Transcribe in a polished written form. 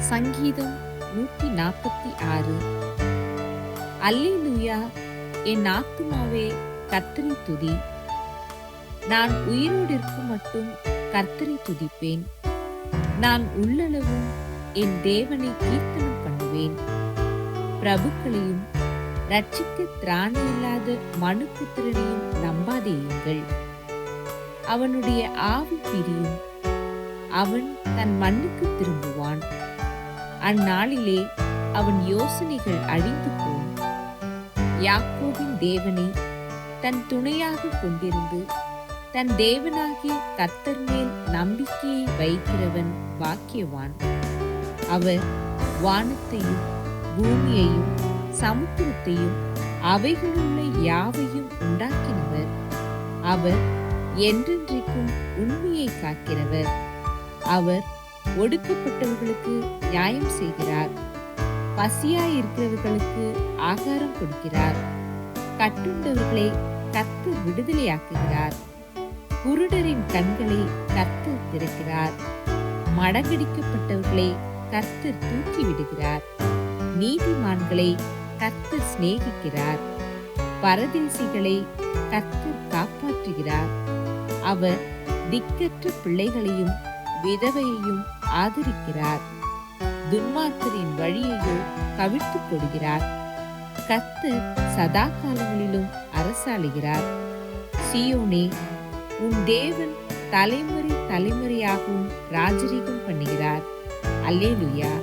சங்கீதம் 146. அல்லேலூயா! என் ஆத்துமாவே கர்த்தரை துதி. நான் உயிரோடு இருக்கும் மட்டும் கர்த்தரை துதிப்பேன். நான் உள்ளளவும் என் தேவனை கீர்த்தனம் பண்ணுவேன். பிரபுக்களையும் ரட்சிக்க திராணியில்லாத மனுபுத்திரனையும் நம்பாதேயுங்கள். அவனுடைய ஆவி பிரியும், அவன் தன் மண்ணுக்கு திரும்புவான். அந்நாளிலே அவன் யோசனைகள் அழிந்து போம். யாக்கோபின் தேவனை தன் துணையாக கொண்டிருந்து தன் தேவனாகிய கர்த்தர் மேல் நம்பிக்கையை வைக்கிறவன் பாக்கியவான். அவர் வானத்தையும் பூமியையும் சமுத்திரத்தையும் அவைகளுள்ள யாவையும் உண்டாக்கினவர். அவர் என்றென்றைக்கும் உண்மையை காக்கிறவர். அவர் ஒடுக்கப்பட்டவர்களுக்கு நியாயம் செய்கிறார். பசியாயிருக்கிறவர்களுக்கு ஆகாரம் கொடுக்கிறார். கட்டுண்டவர்களை கர்த்தர் விடுதலையாக்குகிறார். குருடரின் கண்களை கர்த்தர் திறக்கிறார். மடங்கடிக்கப்பட்டவர்களை கர்த்தர் தூக்கிவிடுகிறார். நீதிமான்களை கர்த்தர் சிநேகிக்கிறார். பரதேசிகளை கர்த்தர் காப்பாற்றுகிறார். அவர் திக்கற்ற பிள்ளைகளையும் விதவையையும் ஆதரிக்கிறார். துன்மார்க்கரின் வழியையோ கவிழ்த்து போடுகிறார். கர்த்தர் சதா காலங்களிலும் அரசாளுகிறார். சீயோனே, உன் தேவன் தலைமுறை தலைமுறையாகவும் ராஜரீகம் பண்ணுகிறார். அல்லேலூயா!